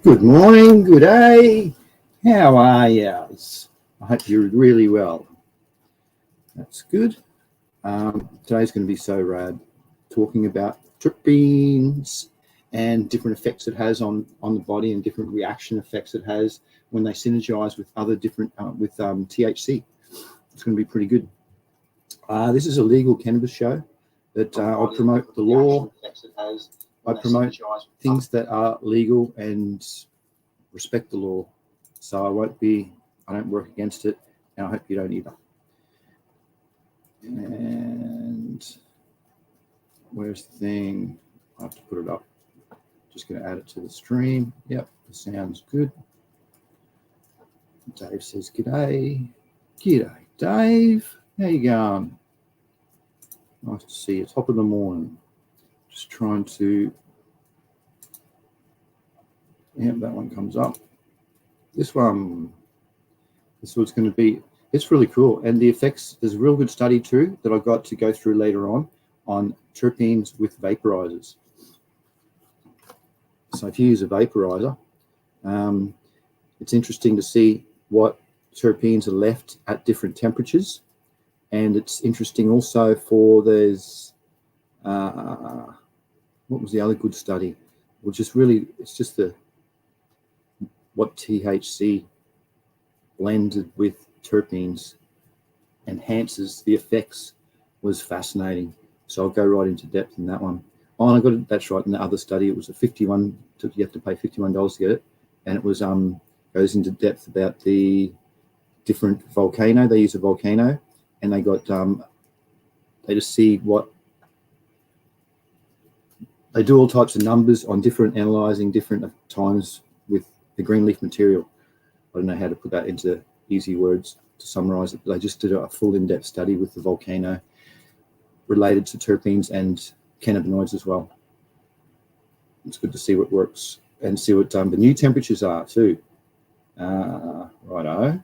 Good morning, good day. How are yous? I hope you're really well. That's good. Today's going to be so rad, talking about terpenes and different effects it has on the body and different reaction effects it has when they synergize with other different, with THC. It's going to be pretty good. This is a legal cannabis show that I promote the law. I promote things that are legal and respect the law. So I don't work against it, and I hope you don't either. And where's the thing? I have to put it up. Just going to add it to the stream. Yep, it sounds good. Dave says, g'day. G'day, Dave. How you going? Nice to see you. Top of the morning. Just trying to, that one comes up. This one's going to be, it's really cool. And the effects, there's a real good study too that I got to go through later on terpenes with vaporizers. So if you use a vaporizer, it's interesting to see what terpenes are left at different temperatures. And it's interesting also for there's, what was the other good study? Which is really, it's just what THC blended with terpenes enhances the effects was fascinating. So I'll go right into depth in that one. Oh, and I got it, that's right. In the other study, it was a you have to pay $51 to get it. And it was, goes into depth about the different volcano. They use a volcano and they got, they just see what, they do all types of numbers on different, analyzing different times with the green leaf material. I don't know how to put that into easy words to summarize it, but they just did a full in-depth study with the volcano related to terpenes and cannabinoids as well. It's good to see what works and see what the new temperatures are too. Righto.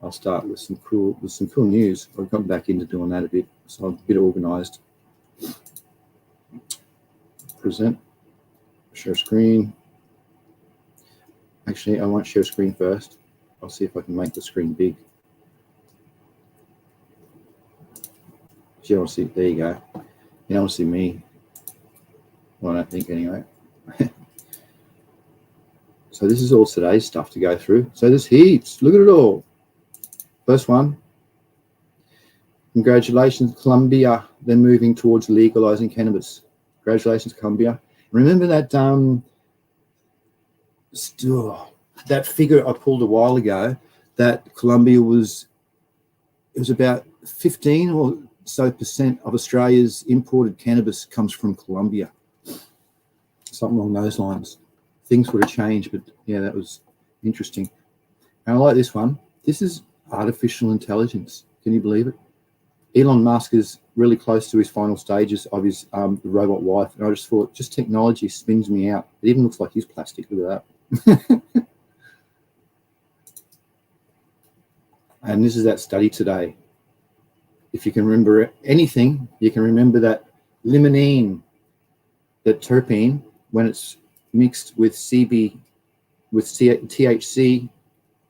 I'll start with some cool news. I've gone back into doing that a bit, so I'm a bit organized. Present, share screen. Actually, I won't share screen first. I'll see if I can make the screen big. You want to see, there you go. You don't want to see me. Well, I don't think anyway. So this is all today's stuff to go through. So there's heaps. Look at it all. First one. Congratulations, Colombia. They're moving towards legalizing cannabis. Congratulations, Colombia. Remember that that figure I pulled a while ago that Colombia was about 15 or so % of Australia's imported cannabis comes from Colombia. Something along those lines. Things would have changed, but yeah, that was interesting. And I like this one. This is artificial intelligence. Can you believe it? Elon Musk is really close to his final stages of his the robot wife, and I just thought, just technology spins me out. It even looks like he's plastic. Look at that. And this is that study today. If you can remember anything, you can remember that limonene, that terpene, when it's mixed with THC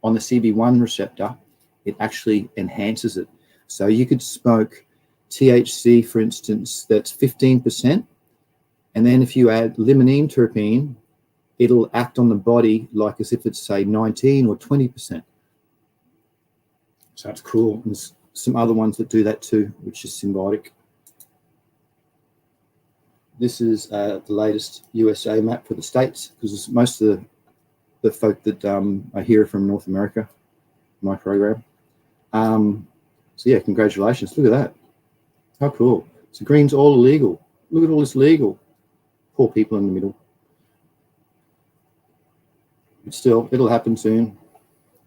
on the CB1 receptor, it actually enhances it. So you could smoke THC, for instance, that's 15%. And then if you add limonene terpene, it'll act on the body like as if it's, say, 19 or 20%. So it's cool. And there's some other ones that do that too, which is symbiotic. This is the latest USA map for the States, because most of the folk that I hear from North America, my program. So yeah, congratulations. Look at that. How cool. So green's all illegal. Look at all this legal. Poor people in the middle. But still, it'll happen soon.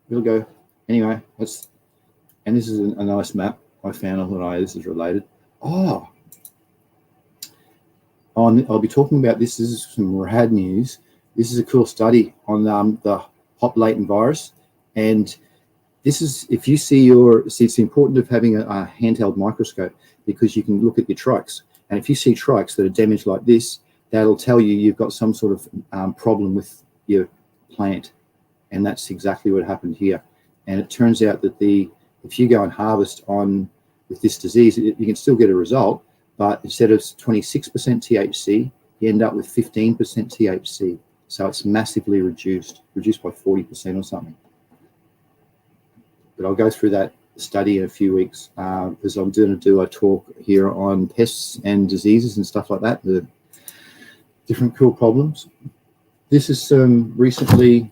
It'll go. Anyway, and this is a nice map I found. I thought, this is related. I'll be talking about this. This is some rad news. This is a cool study on the hop latent virus. And this is, if you see it's important of having a handheld microscope, because you can look at your trikes. And if you see trikes that are damaged like this, that'll tell you you've got some sort of problem with your plant. And that's exactly what happened here. And it turns out that if you go and harvest with this disease, you can still get a result, but instead of 26% THC, you end up with 15% THC. So it's massively reduced by 40% or something. But I'll go through that study in a few weeks because I'm going to do a talk here on pests and diseases and stuff like that, the different cool problems. This is some recently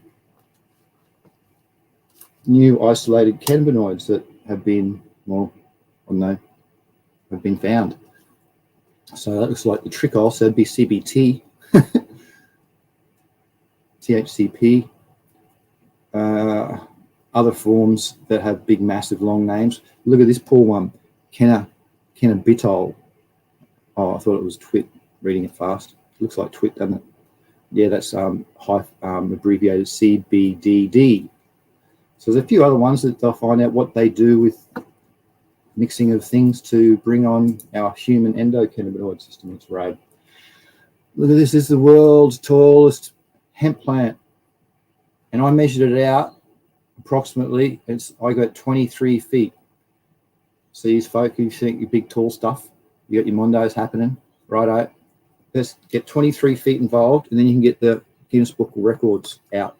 new isolated cannabinoids that have been, have been found. So that looks like the trichol, so it'd be CBT, THCP, other forms that have big, massive, long names. Look at this poor one, cannabitol. Oh, I thought it was twit, reading it fast. It looks like twit, doesn't it? Yeah, that's abbreviated CBDD. So there's a few other ones that they'll find out what they do with mixing of things to bring on our human endocannabinoid system. It's rad. Look at this. This is the world's tallest hemp plant. And I measured it out approximately. I got 23 feet. So these folk who think your big tall stuff, you got your mondos happening, righto. Let's get 23 feet involved, and then you can get the Guinness Book of Records out.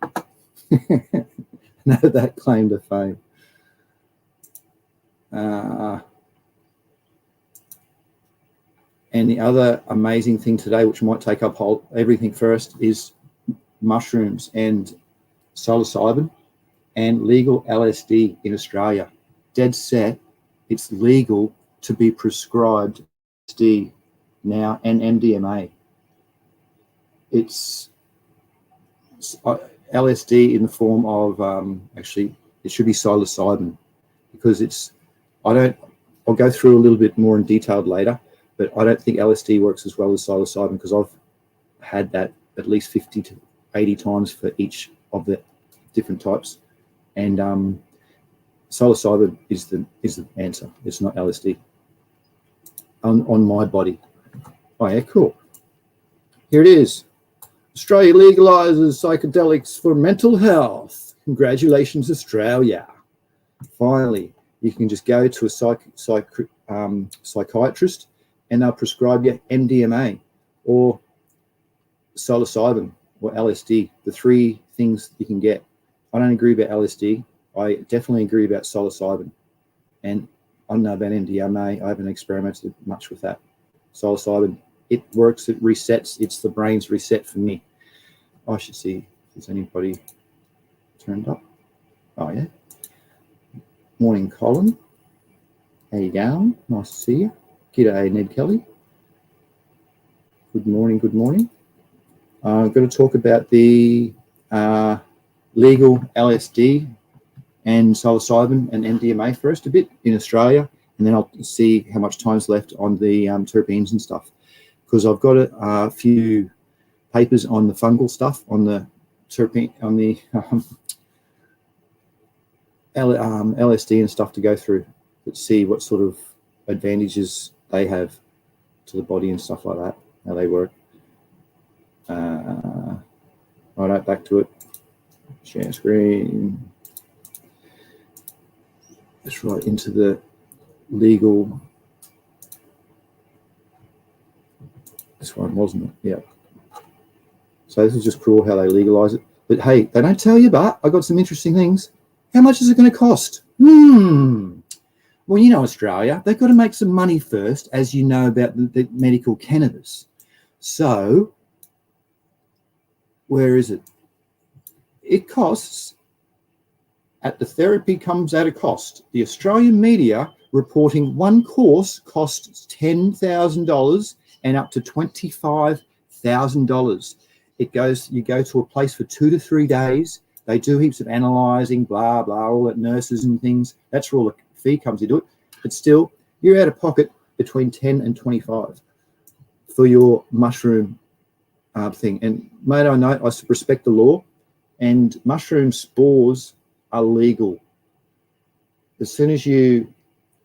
Know that claim to fame. And the other amazing thing today, which might take up everything first, is mushrooms and psilocybin and legal LSD in Australia. Dead set, it's legal to be prescribed LSD now and MDMA. It's LSD in the form of actually it should be psilocybin, because I'll go through a little bit more in detail later, but I don't think LSD works as well as psilocybin, because I've had that at least 50 to 80 times for each of the different types, and psilocybin is the answer. It's not LSD on my body. Oh yeah, cool. Here it is. Australia legalises psychedelics for mental health. Congratulations, Australia. Finally, you can just go to a psychiatrist and they'll prescribe you MDMA or psilocybin or LSD, the three things you can get. I don't agree about LSD. I definitely agree about psilocybin. And I don't know about MDMA. I haven't experimented much with that. Psilocybin, it works, it resets. It's the brain's reset for me. I should see if there's anybody turned up. Oh, yeah. Morning, Colin. How you going? Nice to see you. G'day, Ned Kelly. Good morning, good morning. I'm going to talk about the legal LSD and psilocybin and MDMA first a bit in Australia, and then I'll see how much time's left on the terpenes and stuff, because I've got a few papers on the fungal stuff, on the terpene, on the LSD and stuff to go through, to see what sort of advantages they have to the body and stuff like that, how they work. Right, back to it. Share screen. Just right into the legal. This one, wasn't it? Yeah. So this is just cruel how they legalise it. But hey, they don't tell you, but I got some interesting things. How much is it going to cost? Well, you know, Australia, they've got to make some money first, as you know about the medical cannabis. So, where is it? It costs, the therapy comes at a cost. The Australian media reporting one course costs $10,000 and up to $25,000. You go to a place for 2 to 3 days. They do heaps of analysing, blah, blah, all that, nurses and things. That's where all the fee comes into it. But still, you're out of pocket between 10 and 25 for your mushroom thing. And mate, I know, I respect the law, and mushroom spores are legal. As soon as you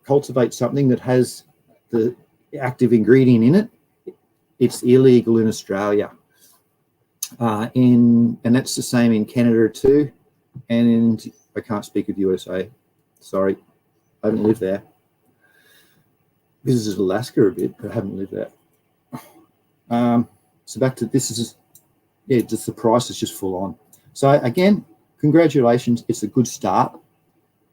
cultivate something that has the active ingredient in it, it's illegal in Australia. and that's the same in Canada too, and I can't speak of USA. Sorry, I haven't lived there. Visited Alaska a bit, but I haven't lived there. So back to this is, yeah, just the price is just full on. So again, congratulations, it's a good start.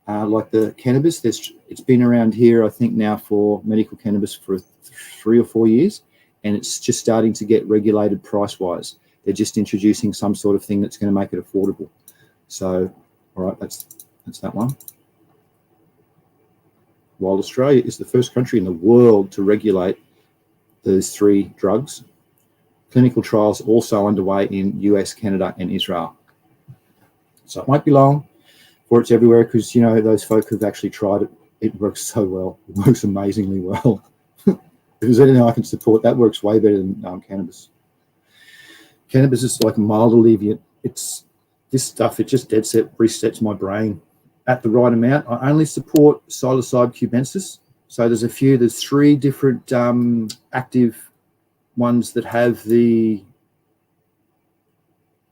Like the cannabis, it's been around here, I think now for medical cannabis for 3 or 4 years, and it's just starting to get regulated price-wise. They're just introducing some sort of thing that's going to make it affordable. So, all right, that's that one. While Australia is the first country in the world to regulate those 3 drugs, clinical trials also underway in US, Canada, and Israel. So it might be long before it's everywhere because, you know, those folk have actually tried it. It works so well. It works amazingly well. If there's anything I can support, that works way better than cannabis. Cannabis is like a mild alleviant. It's this stuff, it just dead set resets my brain at the right amount. I only support Psilocybin cubensis. So there's 3 different active ones that have the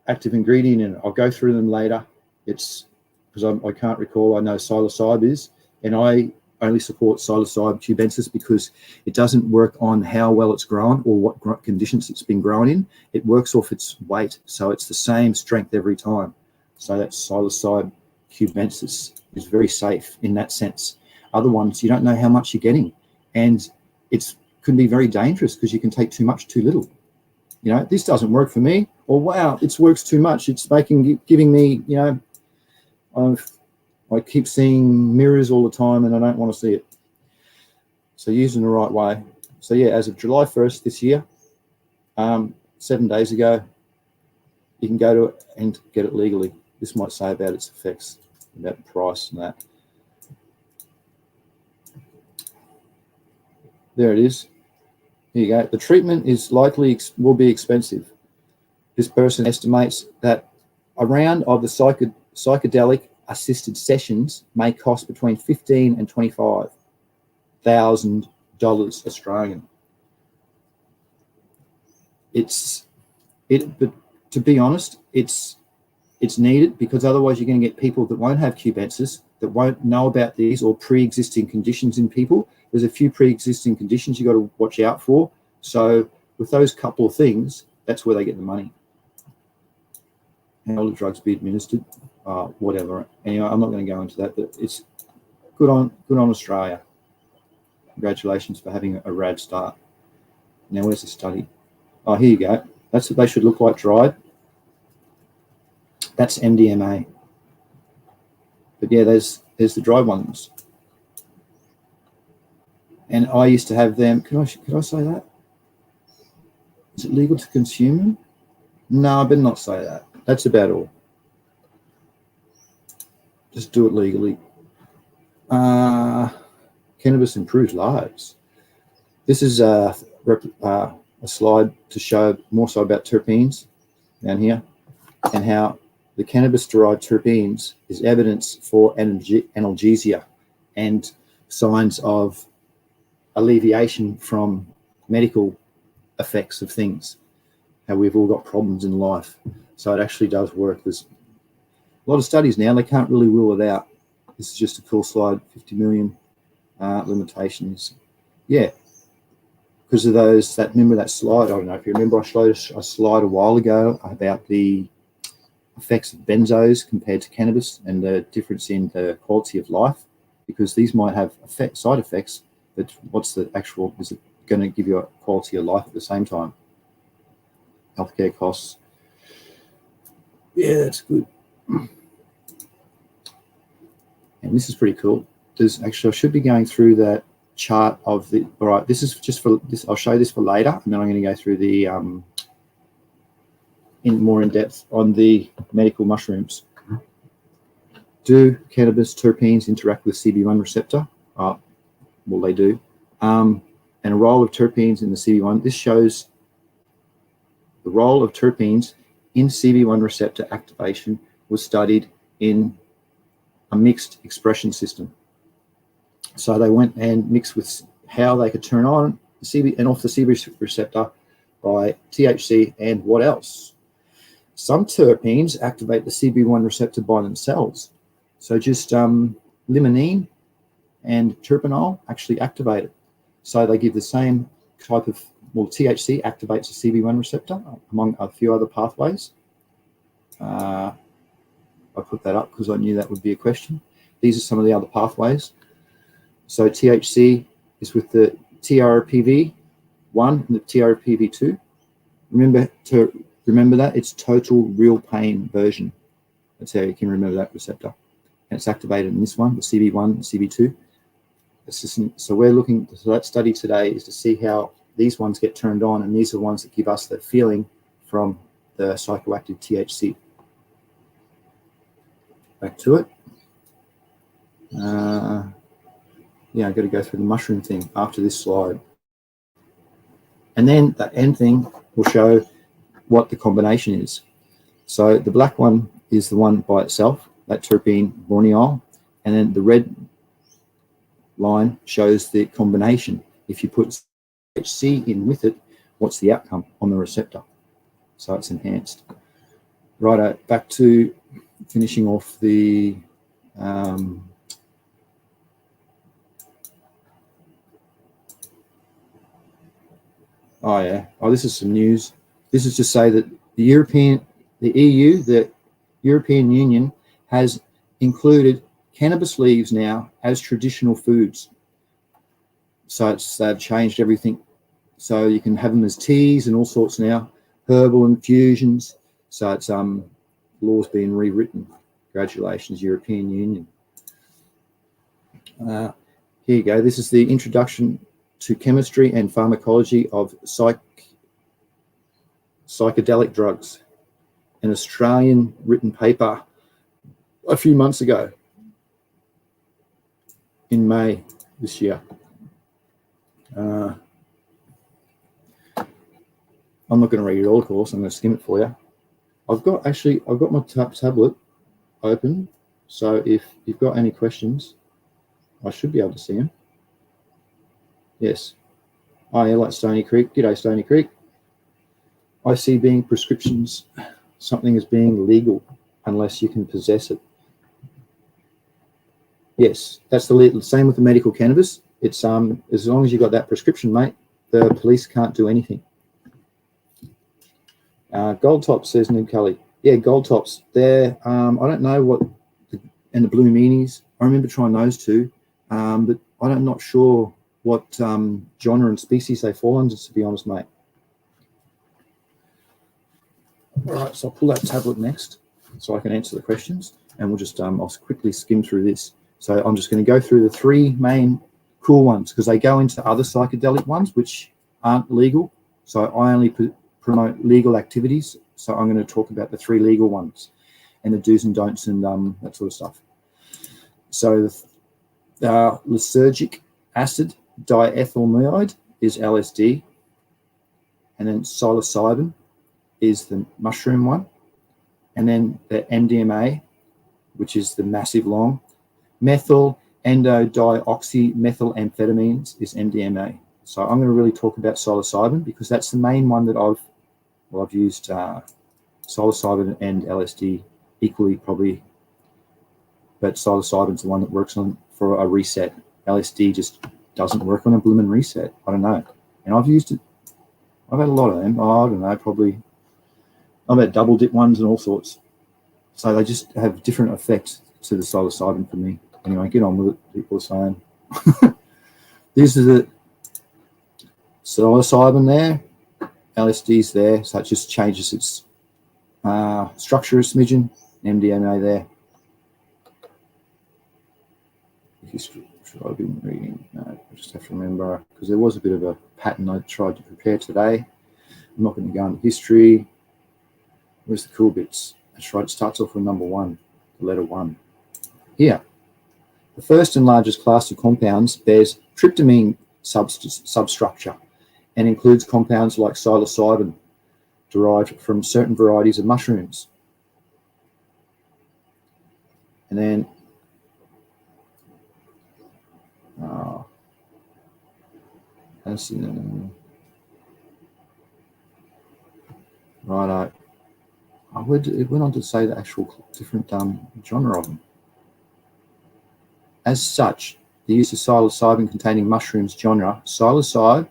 active ingredient in it. I'll go through them later. It's because I can't recall. I know psilocybin is, and I only support Psilocybin cubensis because it doesn't work on how well it's grown or what conditions it's been grown in. It works off its weight, so it's the same strength every time. So that Psilocybin cubensis is very safe in that sense. Other ones, you don't know how much you're getting, and it's can be very dangerous because you can take too much, too little. You know, this doesn't work for me, or wow, it works too much. It's giving me, you know, I keep seeing mirrors all the time, and I don't want to see it. So using the right way. So yeah, as of July 1st this year, 7 days ago, you can go to it and get it legally. This might say about its effects, about the price and that. There it is. Here you go. The treatment is will be expensive. This person estimates that a round of the psychedelic assisted sessions may cost between $15,000 and $25,000 Australian. But to be honest, it's needed because otherwise you're going to get people that won't have cubensis, that won't know about these, or pre-existing conditions in people. There's a few pre-existing conditions you got to watch out for. So with those couple of things, that's where they get the money. How will the drugs be administered? Whatever. Anyway, I'm not going to go into that, but it's good on Australia. Congratulations for having a rad start. Now, where's the study? Oh, here you go. That's what they should look like dried. That's MDMA. But yeah, there's the dried ones. And I used to have them. Could I say that? Is it legal to consume them? No, I better not say that. That's about all. Just do it legally. Cannabis improves lives. This is a slide to show more so about terpenes down here, and how the cannabis-derived terpenes is evidence for analgesia and signs of alleviation from medical effects of things. How we've all got problems in life, so it actually does work. There's a lot of studies now, they can't really rule it out. This is just a cool slide. 50 million limitations. Yeah, because of those, remember that slide? I don't know if you remember, I showed a slide a while ago about the effects of benzos compared to cannabis and the difference in the quality of life, because these might have side effects, but what's the actual, is it going to give you a quality of life at the same time? Healthcare costs. Yeah, that's good. And this is pretty cool. There's actually, I should be going through that chart of the, all right, this is just for this, I'll show you this for later, and then I'm going to go through the more in depth on the medical mushrooms. Do cannabis terpenes interact with CB1 receptor? Well, they do. And a role of terpenes in the CB1. This shows the role of terpenes in CB1 receptor activation was studied in a mixed expression system. So they went and mixed with how they could turn on the CB and off the CB receptor by THC and what else? Some terpenes activate the CB1 receptor by themselves. So just limonene and terpenol actually activate it. So they give the same type of, well, THC activates the CB1 receptor among a few other pathways. I put that up because I knew that would be a question. These are some of the other pathways. So THC is with the TRPV1 and the TRPV2. Remember that it's total real pain version. That's how you can remember that receptor. And it's activated in this one, the CB1, the CB2. So we're looking, so that study today is to see how these ones get turned on, and these are the ones that give us the feeling from the psychoactive THC. Back to it. Yeah, I've got to go through the mushroom thing after this slide. And then the end thing will show what the combination is. So the black one is the one by itself, that terpene borneol, and then the red line shows the combination. If you put THC in with it, what's the outcome on the receptor? So it's enhanced. Right, back to finishing off the this is some news. This is to say that the EU, the European Union, has included cannabis leaves now as traditional foods. So they've changed everything. So you can have them as teas and all sorts now, herbal infusions. So it's laws being rewritten. Congratulations, European Union. Here you go. This is the introduction to chemistry and pharmacology of psychedelic drugs, an Australian written paper a few months ago in May this year. I'm not going to read it all, of course. I'm going to skim it for you. I've got my tablet open, so if you've got any questions, I should be able to see them. Yes. Oh, yeah, like Stony Creek. G'day, Stony Creek. I see being prescriptions, something as being legal unless you can possess it. Yes, that's the same with the medical cannabis. It's as long as you got that prescription, mate, the police can't do anything. Gold tops, says Nib Cully. Yeah, gold tops. They're I don't know what, and the blue meanies. I remember trying those two, but I'm not sure what genre and species they fall under, to be honest, mate. All right, so I'll pull that tablet next so I can answer the questions, and we'll just I'll quickly skim through this. So I'm just going to go through the three main cool ones because they go into other psychedelic ones which aren't legal. So I only promote legal activities. So I'm going to talk about the three legal ones and the do's and don'ts and that sort of stuff. So lysergic acid diethylmide is LSD, and then psilocybin is the mushroom one, and then the MDMA, which is the massive long. Methyl endodioxymethylamphetamines is MDMA. So I'm going to really talk about psilocybin because that's the main one that I've used psilocybin and LSD equally probably, but psilocybin's the one that works on for a reset. LSD just doesn't work on a blooming reset. I don't know. And I've used it. I've had a lot of them. I don't know, probably. I've had double dip ones and all sorts. So they just have different effects to the psilocybin for me. Anyway, get on with it, people are saying. This is the psilocybin there. LSD's there, so it just changes its structure a smidgen. MDMA there. History, should I be reading? No, I just have to remember, because there was a bit of a pattern I tried to prepare today. I'm not going to go into history. Where's the cool bits? That's right, it starts off with number one, the letter 1. Here, the first and largest class of compounds bears tryptamine substructure and includes compounds like psilocybin, derived from certain varieties of mushrooms. And then righto. It went on to say the actual different genre of them. As such, the use of psilocybin containing mushrooms genre, psilocybe,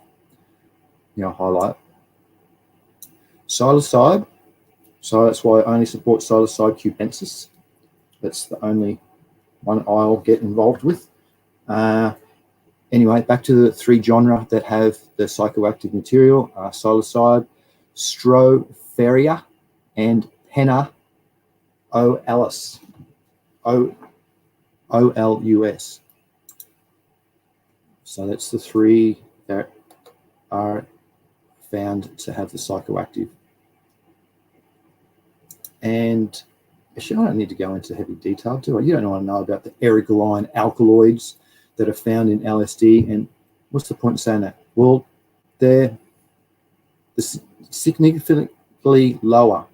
highlight, psilocybe, so that's why I only support psilocybe cubensis. That's the only one I'll get involved with. Anyway, back to the three genera that have the psychoactive material, psilocybe, stropharia, and penna olus, OLUS. So that's the three that are found to have the psychoactive. And actually, I don't need to go into heavy detail, do I? You don't want to know about the ergoline alkaloids that are found in LSD. And what's the point of saying that? Well, they're significantly lower.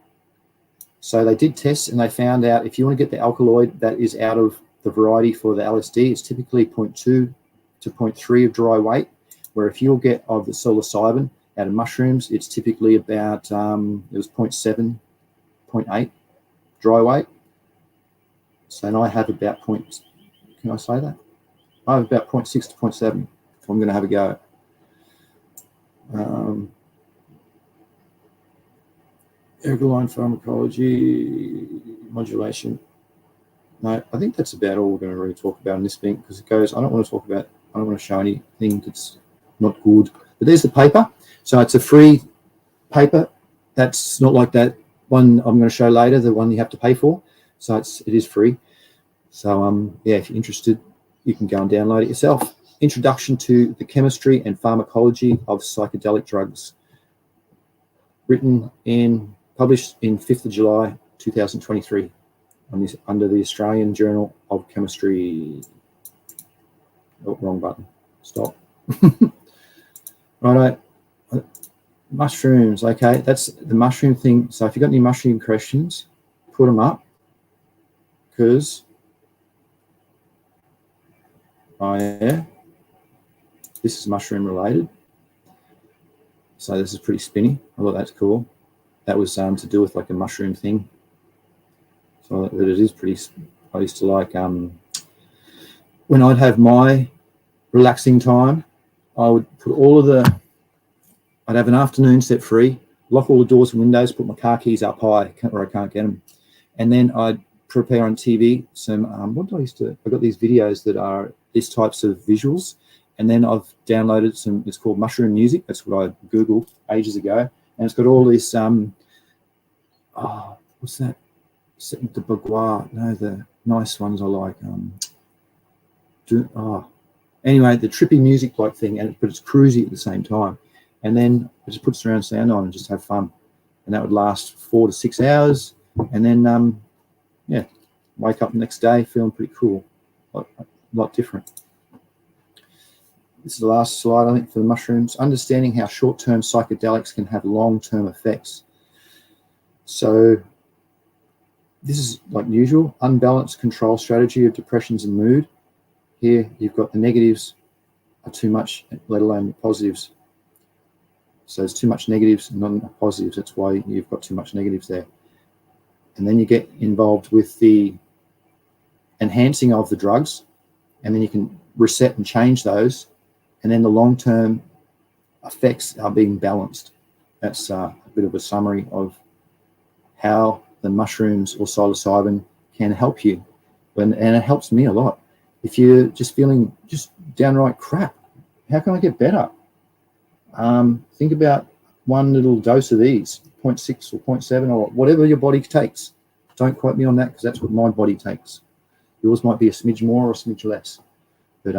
So they did tests and they found out if you want to get the alkaloid that is out of the variety for the LSD, it's typically 0.2 to 0.3 of dry weight, where if you'll get of the psilocybin out of mushrooms, it's typically about, it was 0.7, 0.8 dry weight. So and I have about can I say that? I have about 0.6 to 0.7 if I'm going to have a go. Ergoline pharmacology, modulation. No, I think that's about all we're going to really talk about in this thing, because it goes, I don't want to show anything that's not good. But there's the paper. So it's a free paper. That's not like that one I'm going to show later, the one you have to pay for. So it is free. So yeah, if you're interested, you can go and download it yourself. Introduction to the Chemistry and Pharmacology of Psychedelic Drugs. Published in 5th of July 2023 under the Australian Journal of Chemistry. Oh, wrong button. Stop. Righto. Mushrooms. Okay, that's the mushroom thing. So if you've got any mushroom questions, put them up, because this is mushroom related. So this is pretty spinny. I thought that's cool. That was to do with like a mushroom thing. So that it is pretty. I used to like when I'd have my relaxing time, I would put I'd have an afternoon set free, lock all the doors and windows, put my car keys up high where I can't get them, and then I'd prepare on TV some. I got these videos that are these types of visuals, and then I've downloaded some. It's called mushroom music. That's what I googled ages ago, and it's got all this. What's that? The Bagua. No, the nice ones I like. Anyway, the trippy music like thing, but it's cruisy at the same time. And then I just put surround sound on and just have fun. And that would last 4 to 6 hours. And then, yeah, wake up the next day feeling pretty cool, a lot different. This is the last slide, I think, for the mushrooms. Understanding how short-term psychedelics can have long-term effects. So this is like usual, unbalanced control strategy of depressions and mood. Here you've got the negatives are too much, let alone the positives. So there's too much negatives and not positives. That's why you've got too much negatives there. And then you get involved with the enhancing of the drugs, and then you can reset and change those. And then the long-term effects are being balanced. That's a bit of a summary of how the mushrooms or psilocybin can help you. And it helps me a lot. If you're just feeling just downright crap, how can I get better? Think about one little dose of these, 0.6 or 0.7 or whatever your body takes. Don't quote me on that, because that's what my body takes. Yours might be a smidge more or a smidge less. But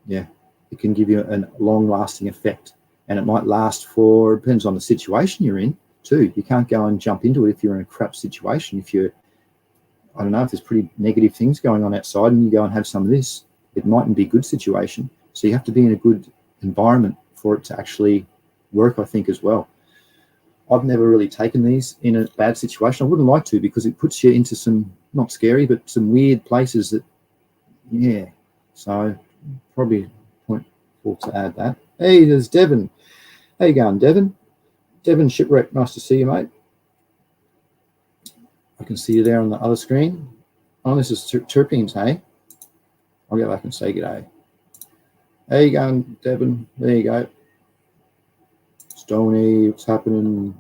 yeah, it can give you a long-lasting effect. And it might last for, depends on the situation you're in too. You can't go and jump into it if you're in a crap situation. If you're, I don't know, if there's pretty negative things going on outside and you go and have some of this, it mightn't be a good situation. So you have to be in a good environment for it to actually work, I think, as well. I've never really taken these in a bad situation. I wouldn't like to, because it puts you into some, not scary, but some weird places that, yeah. So probably point for to add that. Hey, there's Devon. How you going, Devon? Devon Shipwreck, nice to see you, mate. I can see you there on the other screen. Oh, this is Terpenes, hey? I'll go back and say g'day. How you going, Devon? There you go. Stoney, what's happening?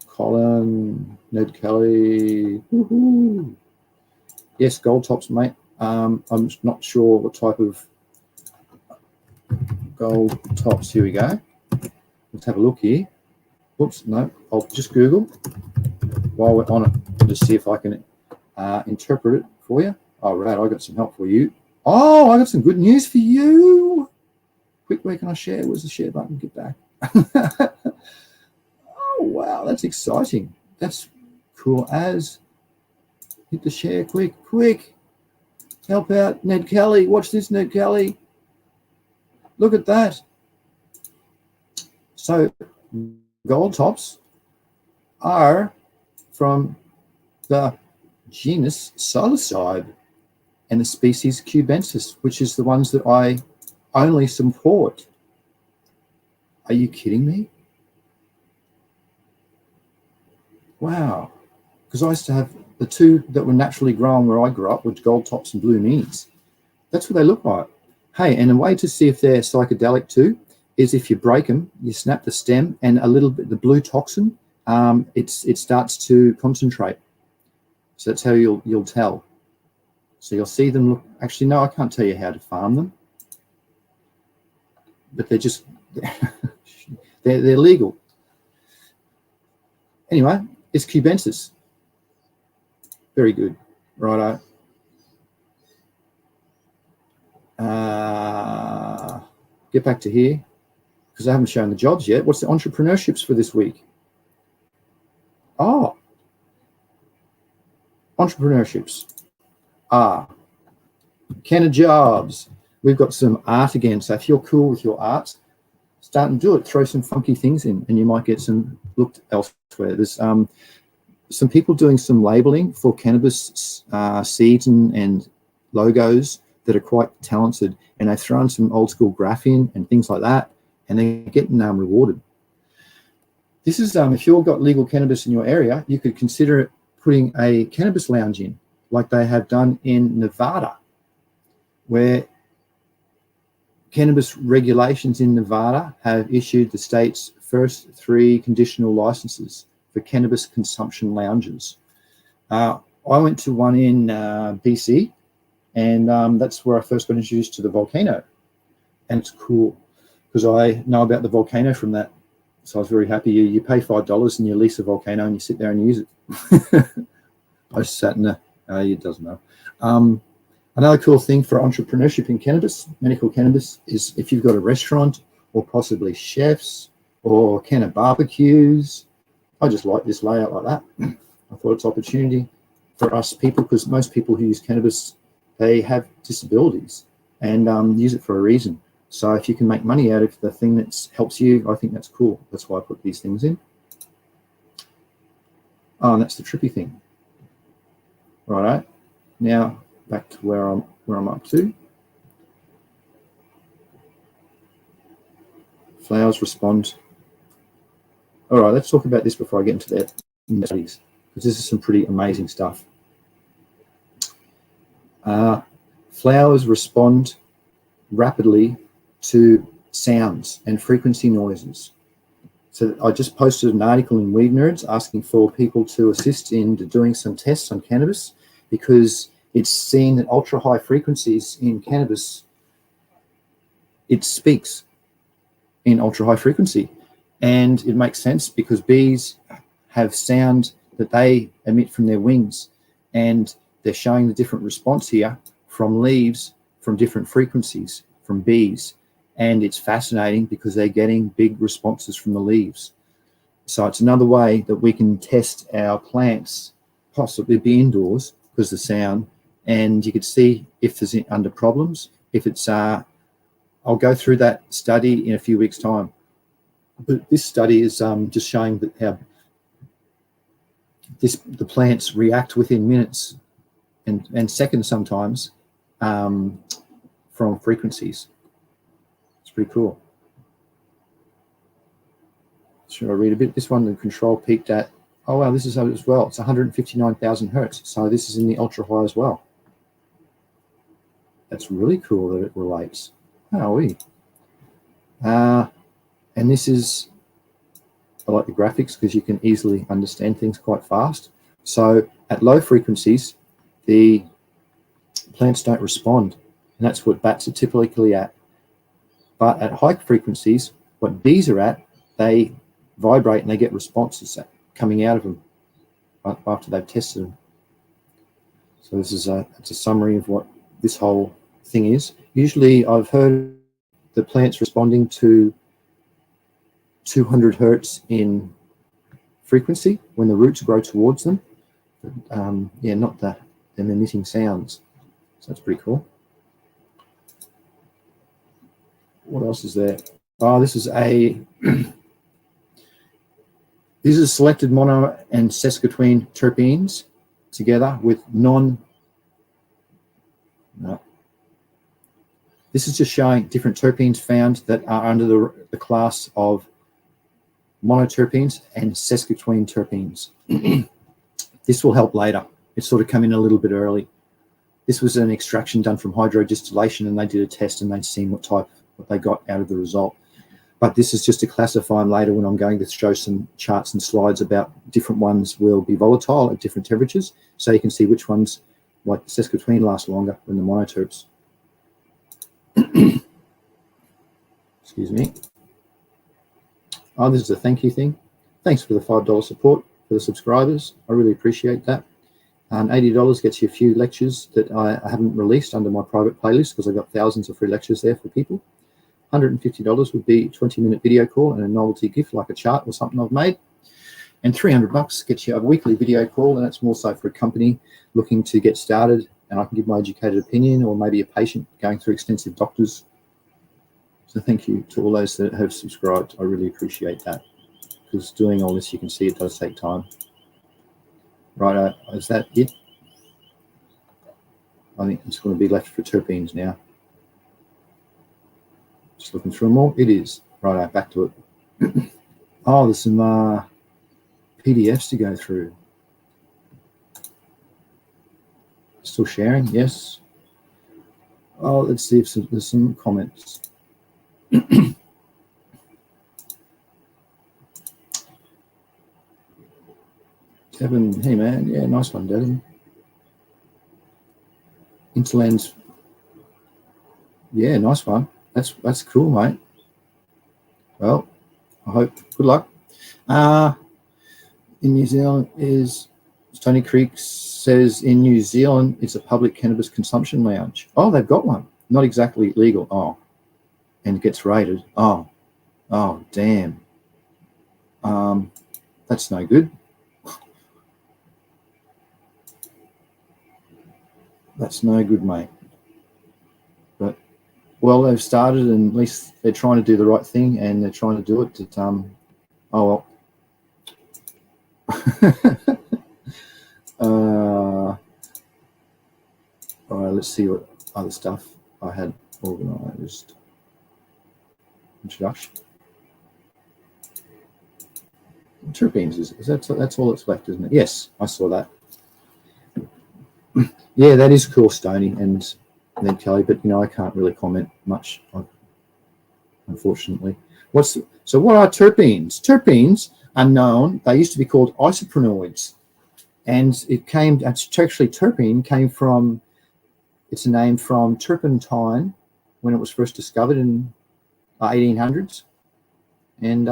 Colin, Ned Kelly. Woohoo. Yes, gold tops, mate. I'm not sure what type of gold tops. Here we go. Let's have a look here. Whoops, no, I'll just Google while we're on it to see if I can interpret it for you. Oh, right, I got some help for you. Oh, I got some good news for you. Quick, where can I share? Where's the share button? Get back. Oh, wow, that's exciting. That's cool as. Hit the share, quick. Help out Ned Kelly. Watch this, Ned Kelly. Look at that. So gold tops are from the genus Psilocybin and the species cubensis, which is the ones that I only support. Are you kidding me? Wow. Because I used to have the two that were naturally grown where I grew up, which gold tops and blue minis. That's what they look like. Hey, and a way to see if they're psychedelic too is if you break them, you snap the stem, and a little bit the blue toxin, it starts to concentrate. So that's how you'll tell. So you'll see them look. Actually, no, I can't tell you how to farm them, but they're just they're legal. Anyway, it's cubensis. Very good. Righto. Get back to here because I haven't shown the jobs yet. What's the entrepreneurships for this week? Oh, entrepreneurships. Can of jobs. We've got some art again. So if you're cool with your art, start and do it. Throw some funky things in, and you might get some looked elsewhere. There's some people doing some labeling for cannabis seeds and logos that are quite talented, and they've thrown some old school graphene and things like that, and they're getting rewarded. This is if you've got legal cannabis in your area, you could consider putting a cannabis lounge in, like they have done in Nevada, where cannabis regulations in Nevada have issued the state's first 3 conditional licenses for cannabis consumption lounges. I went to one in BC, and that's where I first got introduced to the volcano. And it's cool because I know about the volcano from that. So I was very happy. You pay $5 and you lease a volcano and you sit there and use it. I sat in it doesn't know. Another cool thing for entrepreneurship in cannabis, medical cannabis, is if you've got a restaurant or possibly chefs or can of barbecues. I just like this layout like that. I thought it's opportunity for us people, because most people who use cannabis, they have disabilities and use it for a reason. So if you can make money out of the thing that helps you, I think that's cool. That's why I put these things in. Oh, and that's the trippy thing. Righto. Now back to where I'm up to. Flowers respond. All right, let's talk about this before I get into that studies, because this is some pretty amazing stuff. Flowers respond rapidly to sounds and frequency noises. So I just posted an article in Weed Nerds asking for people to assist in doing some tests on cannabis, because it's seen that ultra high frequencies in cannabis, it speaks in ultra high frequency. And it makes sense because bees have sound that they emit from their wings, and they're showing the different response here from leaves from different frequencies from bees. And it's fascinating because they're getting big responses from the leaves. So it's another way that we can test our plants, possibly be indoors because of the sound, and you could see if there's under problems. If it's, I'll go through that study in a few weeks' time. But this study is just showing that how the plants react within minutes and seconds sometimes from frequencies. It's pretty cool. Should I read a bit? This one, the control peaked at Oh, wow, this is as well. It's 159,000 hertz. So this is in the ultra high as well. That's really cool that it relates. And this is, I like the graphics because you can easily understand things quite fast. So at low frequencies, the plants don't respond, and that's what bats are typically at. But at high frequencies, what bees are at, they vibrate and they get responses coming out of them after they've tested them. So this is it's a summary of what this whole thing is. Usually I've heard the plants responding to 200 hertz in frequency when the roots grow towards them. Yeah, not them emitting sounds. So that's pretty cool. What else is there? Oh, this is a these are selected mono and sesquiterpene terpenes together with This is just showing different terpenes found that are under the class of monoterpenes and sesquiterpene terpenes. This will help later. It's sort of come in a little bit early. This was an extraction done from hydrodistillation, and they did a test and they'd seen what they got out of the result. But this is just to classify them later when I'm going to show some charts and slides about different ones will be volatile at different temperatures. So you can see which ones, like the sesquiterpene, last longer than the monoterps. Excuse me. Oh, this is a thank you thing. Thanks for the $5 support for the subscribers. I really appreciate that. $80 gets you a few lectures that I haven't released under my private playlist because I've got thousands of free lectures there for people. $150 would be a 20-minute video call and a novelty gift like a chart or something I've made. And $300 gets you a weekly video call, and that's more so for a company looking to get started, and I can give my educated opinion, or maybe a patient going through extensive doctors. So thank you to all those that have subscribed. I really appreciate that, because doing all this, you can see it does take time. Right, is that it? I think it's going to be left for terpenes now. Just looking through them all. It is. Right, back to it. Oh, there's some PDFs to go through. Still sharing? Yes. Oh, let's see if there's some comments. Devin, hey man, yeah, nice one, Devin. Interlands, yeah, nice one. That's cool, mate. Well, I hope good luck. In New Zealand is Stony Creek says in New Zealand it's a public cannabis consumption lounge. Oh, they've got one. Not exactly legal. Oh, and it gets raided. Oh, damn. That's no good. That's no good, mate. But, well, they've started, and at least they're trying to do the right thing, and they're trying to do it. Oh, well. All right, let's see what other stuff I had organised. Introduction. Terpenes, that's all that's left, isn't it? Yes, I saw that. Yeah, that is cool, Stoney and then Kelly, but I can't really comment much on, unfortunately. So what are terpenes? Terpenes are known, they used to be called isoprenoids, and terpene came from, it's a name from turpentine when it was first discovered in 1800s, and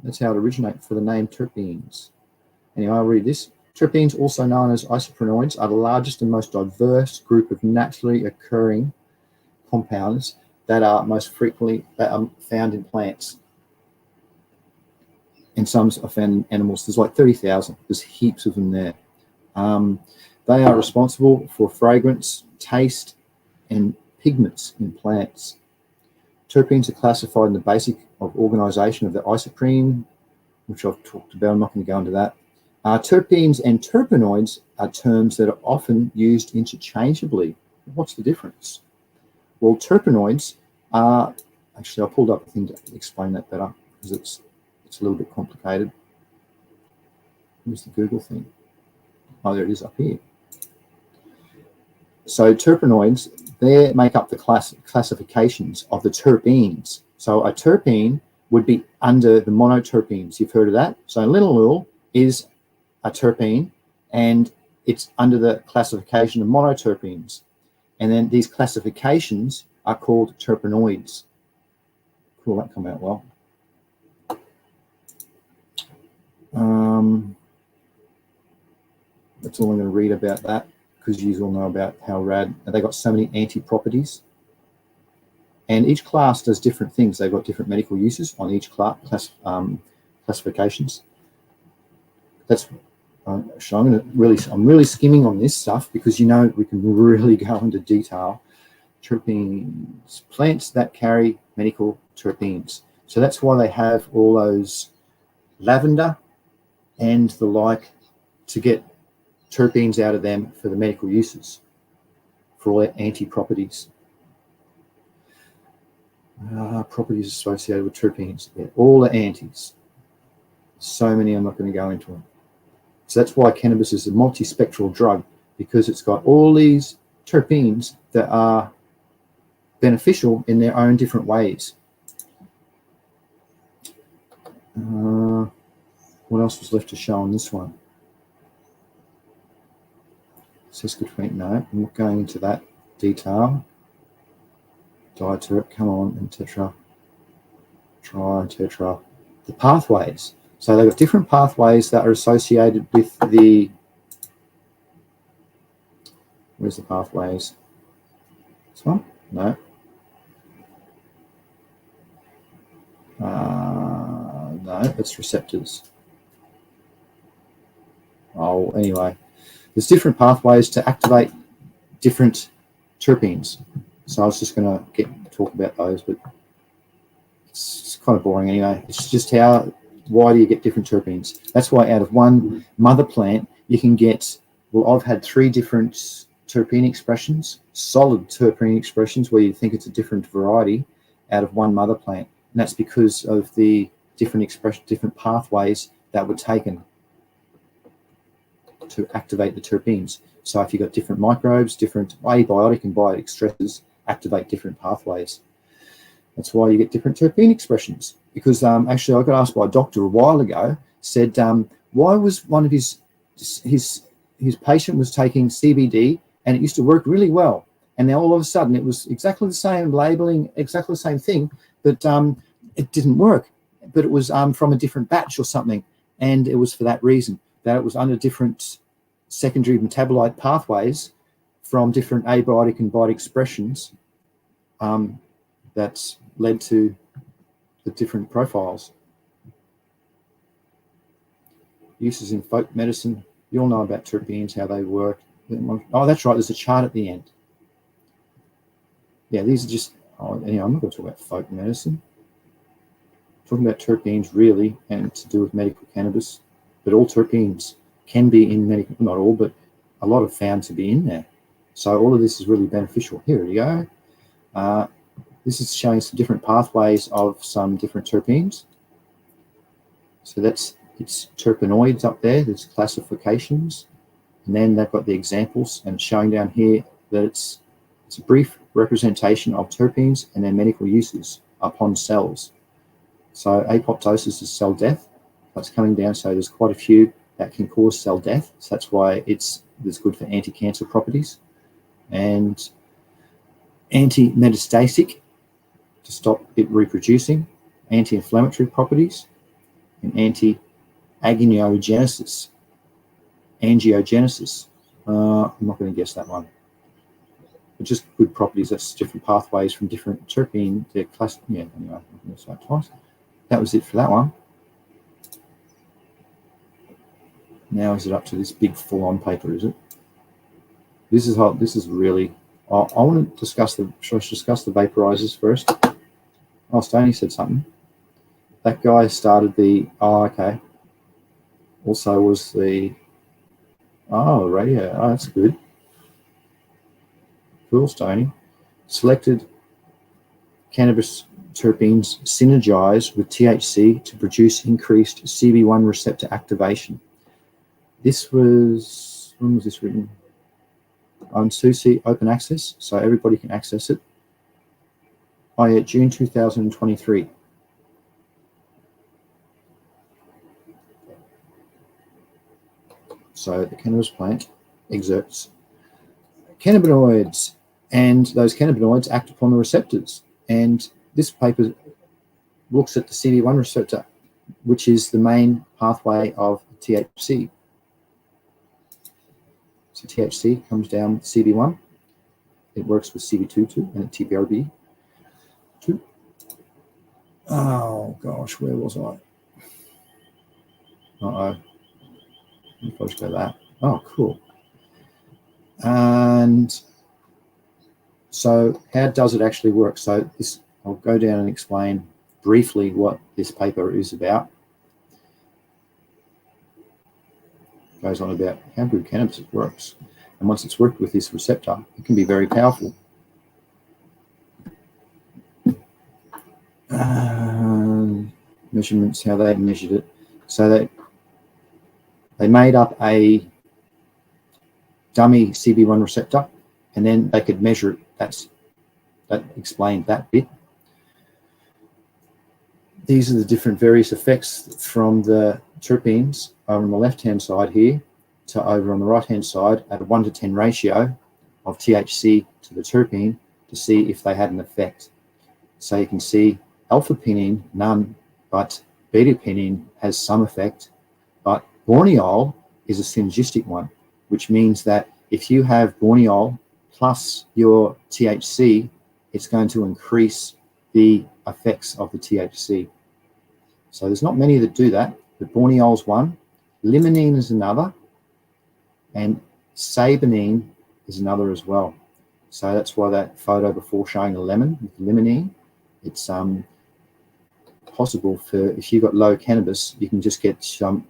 that's how it originated for the name terpenes. Anyway, I'll read this. Terpenes, also known as isoprenoids, are the largest and most diverse group of naturally occurring compounds that are found in plants. And some are found in animals. There's like 30,000. There's heaps of them there. They are responsible for fragrance, taste, and pigments in plants. Terpenes are classified in the basic of organization of the isoprene, which I've talked about. I'm not going to go into that. Terpenes and terpenoids are terms that are often used interchangeably. What's the difference? Well, terpenoids are, actually I pulled up a thing to explain that better because it's a little bit complicated. Where's the Google thing? Oh, there it is up here. So terpenoids, they make up the classifications of the terpenes. So a terpene would be under the monoterpenes. You've heard of that? So linalool is a terpene, and it's under the classification of monoterpenes. And then these classifications are called terpenoids. Cool, that come out well. That's all I'm going to read about that, because you all know about how rad. They got so many anti-properties. And each class does different things. They've got different medical uses on each classifications. That's so I'm really skimming on this stuff, because we can really go into detail. Terpenes, plants that carry medical terpenes. So that's why they have all those lavender and the like, to get terpenes out of them for the medical uses, for all their anti-properties. Properties associated with terpenes. Yeah, all the antis. So many, I'm not going to go into them. So that's why cannabis is a multispectral drug, because it's got all these terpenes that are beneficial in their own different ways. What else was left to show on this one? Sesquiterpene, no, I'm not going into that detail. Diterp, come on, and tetra, tetra. The pathways. So they've got different pathways that are associated with the, where's the pathways? This one? No. No, it's receptors. Oh, anyway, there's different pathways to activate different terpenes. So I was just going to talk about those, but it's kind of boring anyway. It's just why do you get different terpenes? That's why out of one mother plant, you can get, well, I've had 3 different terpene expressions, solid terpene expressions, where you think it's a different variety out of one mother plant. And that's because of the different pathways that were taken to activate the terpenes. So if you've got different microbes, different abiotic and biotic stressors activate different pathways. That's why you get different terpene expressions. Because actually I got asked by a doctor a while ago, said, why was one of his patient was taking CBD and it used to work really well. And now all of a sudden it was exactly the same labeling, exactly the same thing, but it didn't work. But it was from a different batch or something. And it was for that reason, that it was under different secondary metabolite pathways from different abiotic and biotic expressions that's led to the different profiles. Uses in folk medicine. You all know about terpenes, how they work. Oh, that's right, there's a chart at the end. Yeah, these are just, anyway, I'm not going to talk about folk medicine. I'm talking about terpenes really, and to do with medical cannabis. But all terpenes can be in medical, not all, but a lot are found to be in there. So all of this is really beneficial. Here we go. This is showing some different pathways of some different terpenes. So it's terpenoids up there. There's classifications. And then they've got the examples, and it's showing down here that it's a brief representation of terpenes and their medical uses upon cells. So apoptosis is cell death. That's coming down. So there's quite a few that can cause cell death. So that's why it's good for anti-cancer properties, and anti-metastatic to stop it reproducing, anti-inflammatory properties, and anti-angiogenesis. Angiogenesis. I'm not going to guess that one. But just good properties. That's different pathways from different terpene. They're class. Yeah. Anyway, I'm going to say it twice. That was it for that one. Now is it up to this big full-on paper? Is it? This is really. I want to discuss should I discuss the vaporizers first? Oh, Stoney said something. That guy started the. Oh, okay. Also was the. Oh, radio. Oh, that's good. Cool, Stoney. Selected cannabis terpenes synergize with THC to produce increased CB1 receptor activation. This was, when was this written? On AussyCC open access, so everybody can access it. Oh yeah, June 2023. So the cannabis plant exerts cannabinoids, and those cannabinoids act upon the receptors. And this paper looks at the CB1 receptor, which is the main pathway of THC. So THC comes down with CB1. It works with CB2 too, and TBRB too. Oh gosh, where was I? Uh-oh. If I just go that. Oh, cool. And so how does it actually work? So this, I'll go down and explain briefly what this paper is about. It goes on about how good cannabis works. And once it's worked with this receptor, it can be very powerful. Measurements, how they measured it. So they made up a dummy CB1 receptor, and then they could measure it. That explained that bit. These are the different various effects from the terpenes over on the left-hand side here to over on the right-hand side at a 1 to 10 ratio of THC to the terpene to see if they had an effect. So you can see alpha-pinene, none, but beta-pinene has some effect, but borneol is a synergistic one, which means that if you have borneol plus your THC, it's going to increase the effects of the THC. So there's not many that do that, but borneol's one, limonene is another, and saponine is another as well. So that's why that photo before showing a lemon with limonene, it's possible for, if you've got low cannabis, you can just get some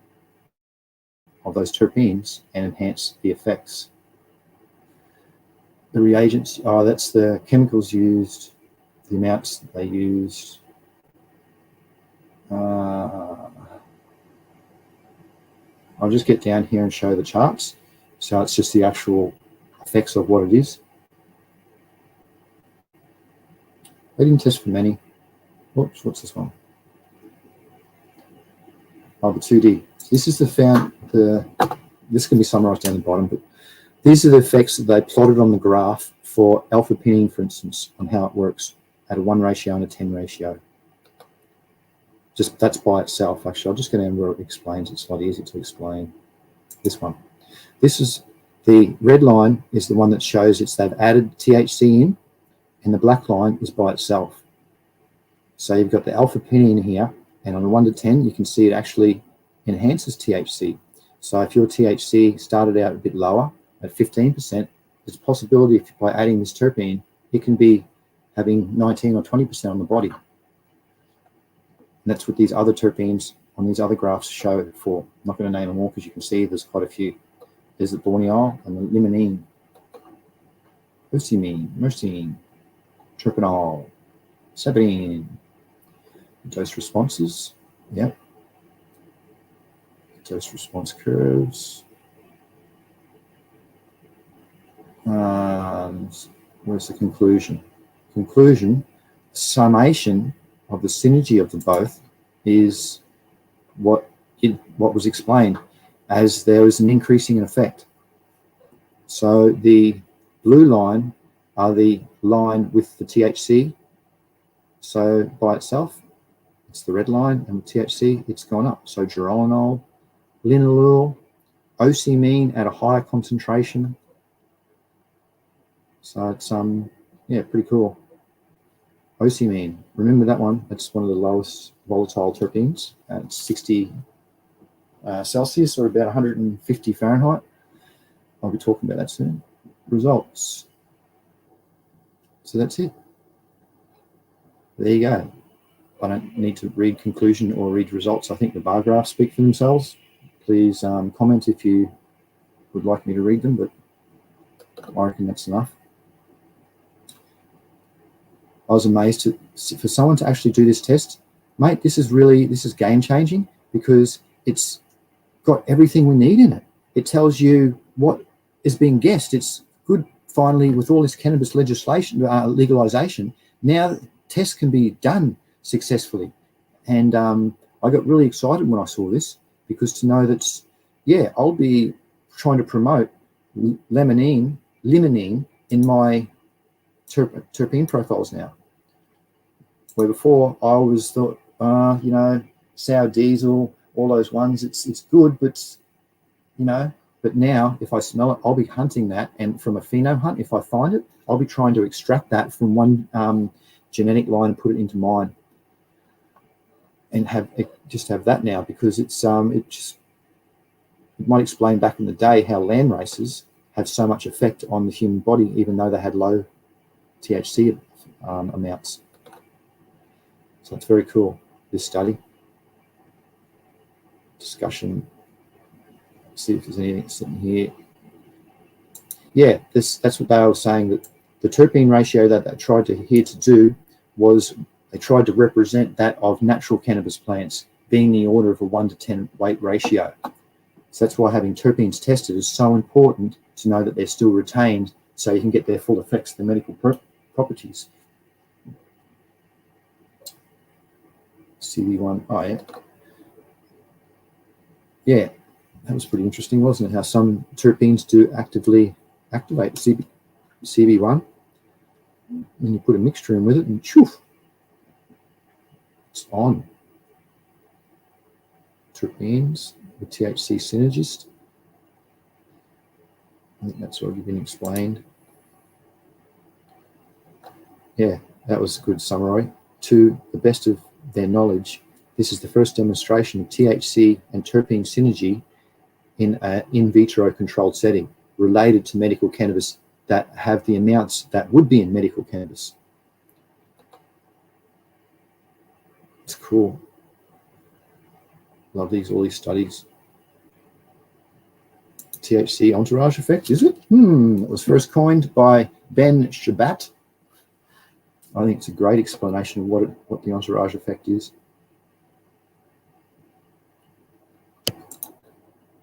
of those terpenes and enhance the effects. The reagents, oh, that's the chemicals used, the amounts that they used. I'll just get down here and show the charts. So it's just the actual effects of what it is. They didn't test for many. Oops, what's this one? Oh, the 2D. This is this can be summarized down the bottom, but these are the effects that they plotted on the graph for alpha-pinene, for instance, on how it works at a 1 ratio and a 10 ratio. Just that's by itself. Actually, I'll just go down where it explains. It's a lot easier to explain. This one. This is the red line is the one that shows they've added THC in, and the black line is by itself. So you've got the alpha-pinene here, and on a 1 to 10, you can see it actually enhances THC. So if your THC started out a bit lower at 15%, there's a possibility by adding this terpene, it can be having 19 or 20% on the body. And that's what these other terpenes on these other graphs show for. I'm not going to name them all because you can see there's quite a few. There's the borneol and the limonene, ocimene, myrcene, terpenol, saponine, dose responses. Yep. Dose response curves. Where's the conclusion? Conclusion, summation of the synergy of the both is what was explained as there was an increasing effect. So the blue line are the line with the THC. So by itself, it's the red line, and with THC, it's gone up. So geraniol, linalool, ocimene at a higher concentration. So it's yeah, pretty cool. Ocimene, remember that one? That's one of the lowest volatile terpenes at 60 Celsius or about 150 Fahrenheit. I'll be talking about that soon. Results. So that's it. There you go. I don't need to read conclusion or read results. I think the bar graphs speak for themselves. Please comment if you would like me to read them, but I reckon that's enough. I was amazed for someone to actually do this test. Mate, this is game changing because it's got everything we need in it. it tells you what is being guessed. It's good, finally, with all this cannabis legislation, legalization, now tests can be done successfully. And I got really excited when I saw this, because to know that, yeah, I'll be trying to promote limonene in my terpene profiles now, where before I always thought, you know, sour diesel, all those ones, it's good, but, you know, but now if I smell it, I'll be hunting that, and from a phenome hunt, if I find it, I'll be trying to extract that from one genetic line and put it into mine, and have that now, because it's it might explain back in the day how land races have so much effect on the human body, even though they had low THC amounts. So it's very cool, this study. Discussion. See if there's anything sitting here. Yeah, that's what they were saying, that the terpene ratio that they tried to do was they tried to represent that of natural cannabis plants, being the order of a 1-to-10 weight ratio. So that's why having terpenes tested is so important, to know that they're still retained, so you can get their full effects, the medical properties. CV1, oh yeah. Yeah, that was pretty interesting, wasn't it? How some terpenes do actively activate CV1. Then you put a mixture in with it and choof, it's on. Terpenes, the THC synergist. I think that's already been explained. Yeah, that was a good summary. To the best of their knowledge, this is the first demonstration of THC and terpene synergy in an in vitro controlled setting related to medical cannabis that have the amounts that would be in medical cannabis. It's cool. Love all these studies. THC entourage effect, is it? It was first coined by Ben Shabat. I think it's a great explanation of what the entourage effect is.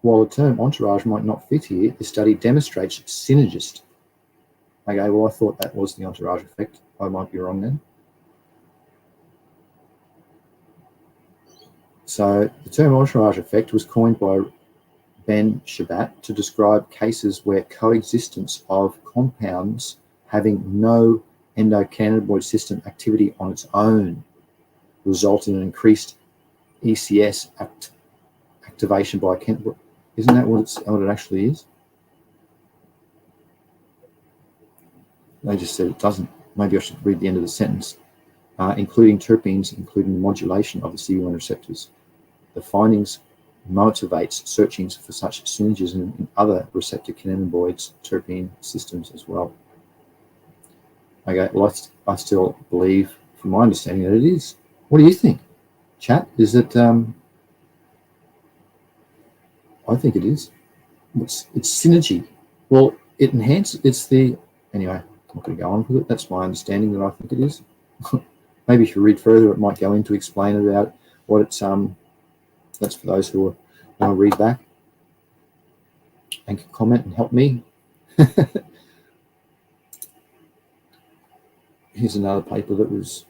While the term entourage might not fit here, the study demonstrates synergist. Okay, well, I thought that was the entourage effect. I might be wrong then. So the term entourage effect was coined by Ben Shabat to describe cases where coexistence of compounds having no endocannabinoid system activity on its own result in an increased ECS activation by cannabinoid. Isn't that what it actually is? They just said it doesn't. Maybe I should read the end of the sentence. Including terpenes, including the modulation of the CB1 receptors. The findings motivates searching for such synergies in other receptor cannabinoids, terpene systems as well. Okay, well, I still believe, from my understanding, that it is. What do you think, chat? Is it? I think it is. It's synergy. Well, it enhances. It's the anyway. I'm not going to go on with it. That's my understanding that I think it is. Maybe if you read further, it might go into explain about what it's. That's for those who want to read back and can comment and help me. Here's another paper that was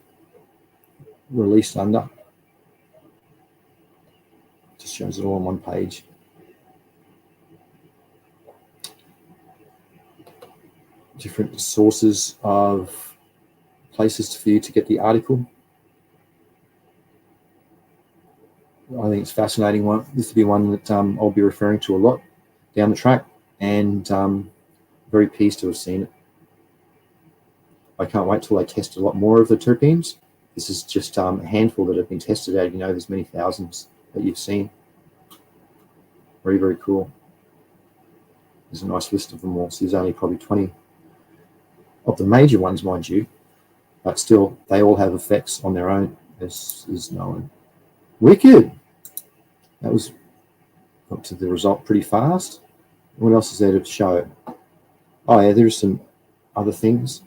released under. Just shows it all on one page. Different sources of places for you to get the article. I think it's a fascinating one. This will be one that I'll be referring to a lot down the track, and very pleased to have seen it. I can't wait till I test a lot more of the terpenes. This is just a handful that have been tested out. You know, there's many thousands that you've seen. Very, very cool. There's a nice list of them all. So there's only probably 20 of the major ones, mind you, but still, they all have effects on their own, as is known. Wicked. That was got to the result pretty fast. What else is there to show? Oh yeah, there's some other things.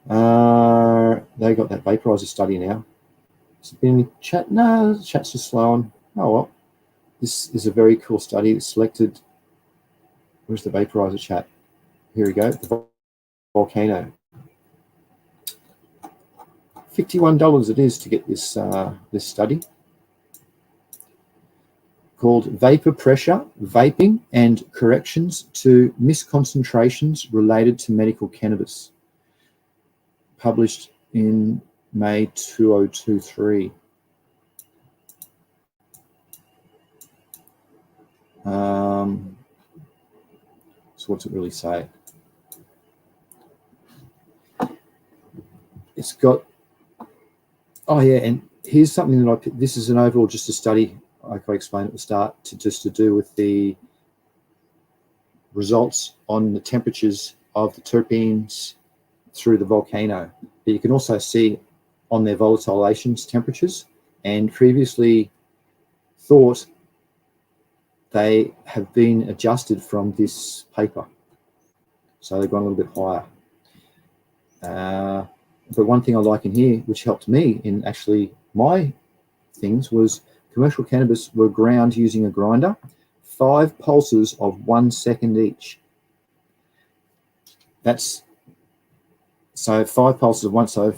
They got that vaporizer study now. Has it been chat? No, the chat's just slow on. Oh well. This is a very cool study. It's selected Where's the vaporizer chat? Here we go. The volcano. $51 it is to get this this study called Vapor Pressure, Vaping and Corrections to Misconcentrations Related to Medical Cannabis, published in May 2023. So what's it really say? It's got, oh yeah, and here's something that this is an overall just a study, like I explained at the start, to do with the results on the temperatures of the terpenes through the volcano. But you can also see on their volatilizations temperatures, and previously thought they have been adjusted from this paper. So they've gone a little bit higher. But one thing I like in here, which helped me in actually my things, was commercial cannabis were ground using a grinder, 5 pulses of 1 second each. That's, so 5 pulses of 1, so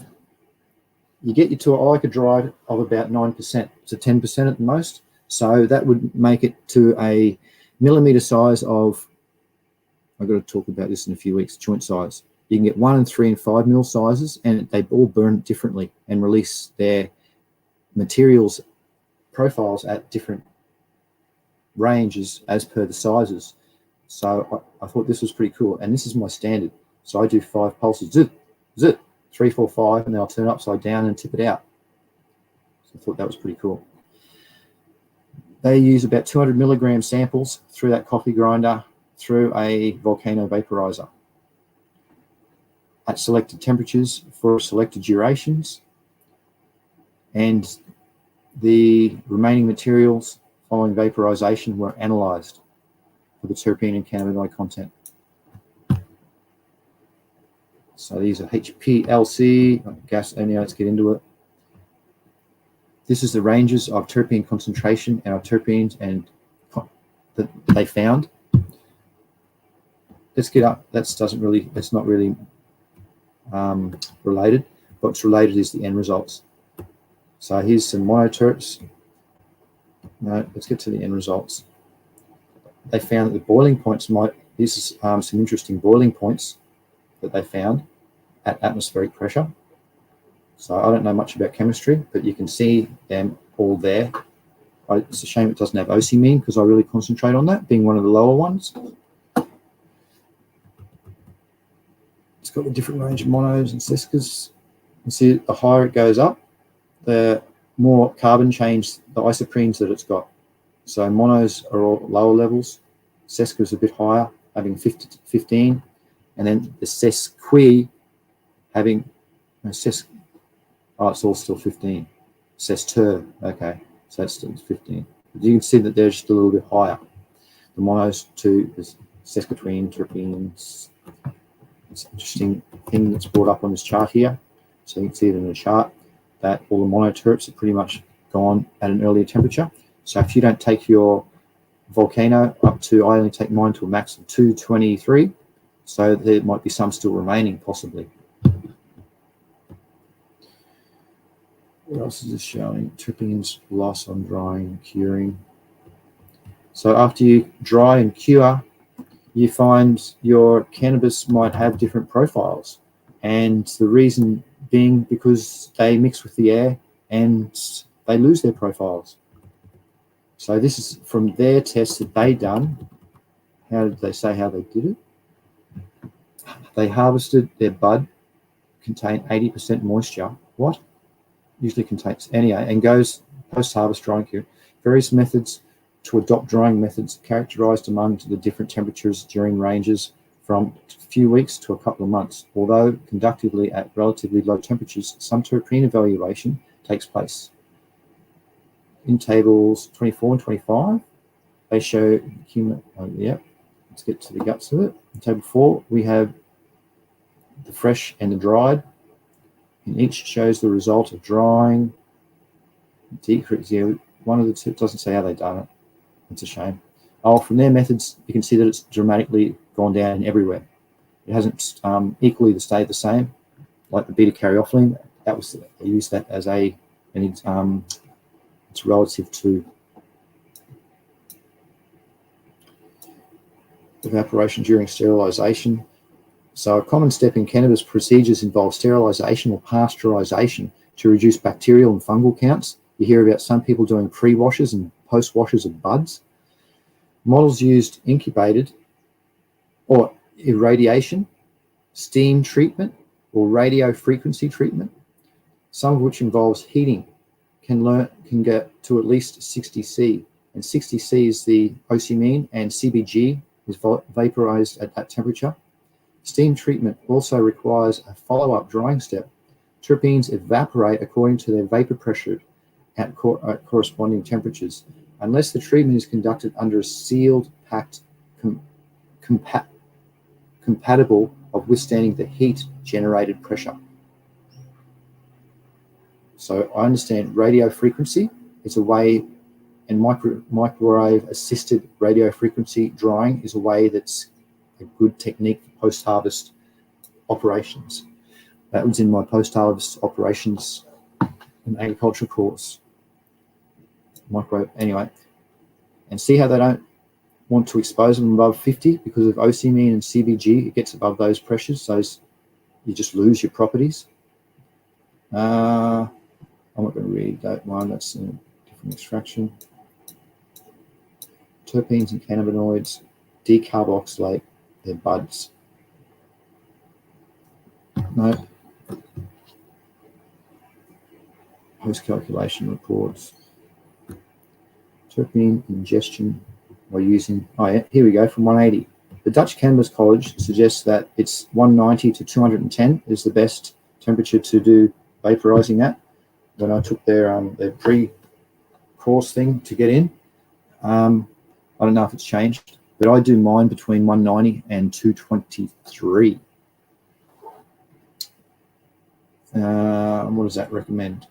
you get you to like a dry of about 9% to 10% at the most. So that would make it to a millimeter size of, I've got to talk about this in a few weeks, joint size. You can get 1 and 3 and 5 mil sizes, and they all burn differently and release their materials profiles at different ranges as per the sizes. So I thought this was pretty cool, and this is my standard. So I do 5 pulses, zip, zip, 3, 4, 5, and then I'll turn upside down and tip it out. So I thought that was pretty cool. They use about 200 milligram samples through that coffee grinder through a volcano vaporizer at selected temperatures for selected durations, and the remaining materials following vaporization were analyzed for the terpene and cannabinoid content. So these are HPLC, gas only, let's get into it. This is the ranges of terpene concentration and of terpenes and that they found. Let's get up, that's not really related. What's related is the end results. So here's some monoterps. No, let's get to the end results. They found that the boiling points this is some interesting boiling points that they found at atmospheric pressure. So I don't know much about chemistry, but you can see them all there. It's a shame it doesn't have OC because I really concentrate on that, being one of the lower ones. It's got a different range of monos and sescas. You can see the higher it goes up, the more carbon change, the isoprenes that it's got. So monos are all lower levels, sesca's a bit higher, having 15, and then the sesqui having it's all still 15. Sester, okay, so that's still 15. But you can see that they're just a little bit higher. The monos to the sesquiterpene, terpenes. It's an interesting thing that's brought up on this chart here. So you can see it in the chart that all the monoterps are pretty much gone at an earlier temperature. So if you don't take your volcano up to, I only take mine to a max of 223. So there might be some still remaining, possibly. What else is this showing? Terpenes loss on drying, curing. So after you dry and cure, you find your cannabis might have different profiles. And the reason being because they mix with the air and they lose their profiles. So this is from their tests that they done. How did they say how they did it? They harvested their bud, contained 80% moisture. What? Usually contains anyway, and goes post-harvest drying cure. Various methods to adopt drying methods characterized among the different temperatures during ranges from a few weeks to a couple of months. Although conductively at relatively low temperatures, some terpene evaluation takes place. In tables 24 and 25, they show, let's get to the guts of it. In table 4, we have the fresh and the dried, and each shows the result of drying, decrease. Yeah, one of the two doesn't say how they done it. It's a shame. from their methods, you can see that it's dramatically gone down everywhere. It hasn't equally stayed the same, like the beta-caryophyllene. They used that as it's relative to evaporation during sterilization. So a common step in cannabis procedures involves sterilization or pasteurization to reduce bacterial and fungal counts. You hear about some people doing pre-washes and post-washes of buds. Models used incubated or irradiation, steam treatment, or radio frequency treatment, some of which involves heating, can get to at least 60 C. And 60 C is the OC mean, and CBG is vaporized at that temperature. Steam treatment also requires a follow-up drying step. Terpenes evaporate according to their vapor pressure at corresponding temperatures, unless the treatment is conducted under a sealed, packed, compatible of withstanding the heat-generated pressure. So I understand radio frequency is a way, and microwave-assisted radio frequency drying is a way that's a good technique for post-harvest operations. That was in my post-harvest operations and agriculture course. Microwave, anyway. And see how they don't want to expose them above 50 because of OC mean and CBG. It gets above those pressures, so you just lose your properties. I'm not going to read that one. That's a different extraction. Terpenes and cannabinoids decarboxylate their buds. No. Post-calculation reports. Terpene ingestion by using, here we go, from 180. The Dutch Cannabis College suggests that it's 190 to 210 is the best temperature to do vaporizing at. When I took their pre-course thing to get in, I don't know if it's changed, but I do mine between 190 and 223. What does that recommend?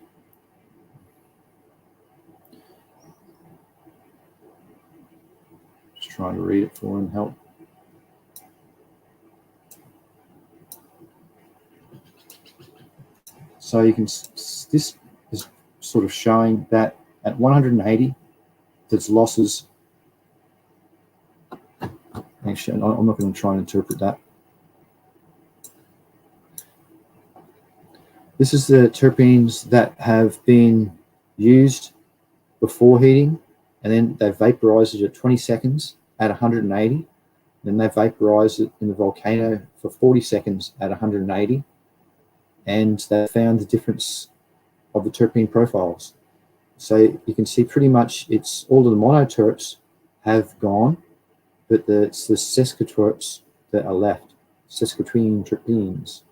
Just trying to read it for him, help. So you can, this is sort of showing that at 180, there's losses. Actually, I'm not going to try and interpret that. This is the terpenes that have been used before heating, and then they vaporize it at 20 seconds at 180. Then they vaporize it in the volcano for 40 seconds at 180. And they found the difference of the terpene profiles. So you can see pretty much it's all of the monoterps have gone, but it's the sesquiterps that are left, sesquiterpene terpenes.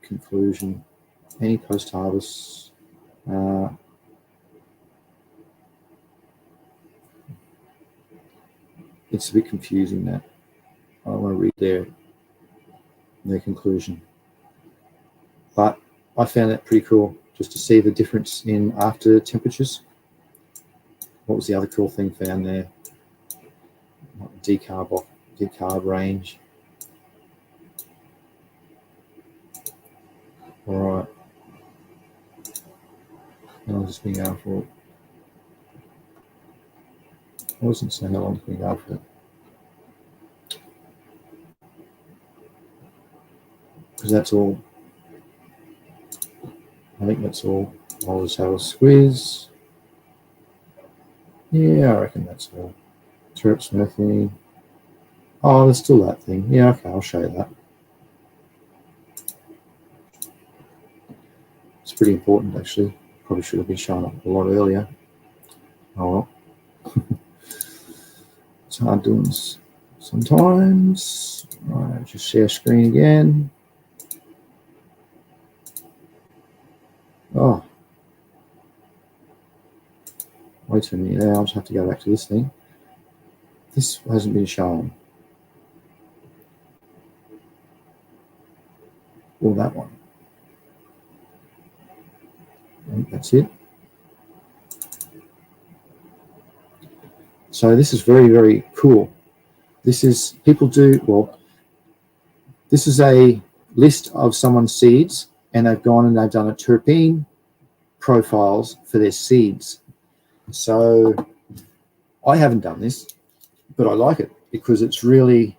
Conclusion, any post-harvest it's a bit confusing that. I don't want to read their conclusion. But I found that pretty cool, just to see the difference in after temperatures. What was the other cool thing found there? Decarb range. All right. How long has this been going for? I wasn't saying how long it's been going for. Because that's all. I think that's all. I'll just have a squeeze. Yeah, I reckon that's all. Terps, methane. Oh, there's still that thing. Yeah, okay, I'll show you that. It's pretty important, actually. Probably should have been shown up a lot earlier. Oh well. It's hard doing this sometimes. Right, just share screen again. Oh. Wait a minute now, I'll just have to go back to this thing. This hasn't been shown. Or that one. I think that's it. So this is very, very cool. This is this is a list of someone's seeds, and they've gone and they've done a terpene profiles for their seeds. So I haven't done this, but I like it because it's really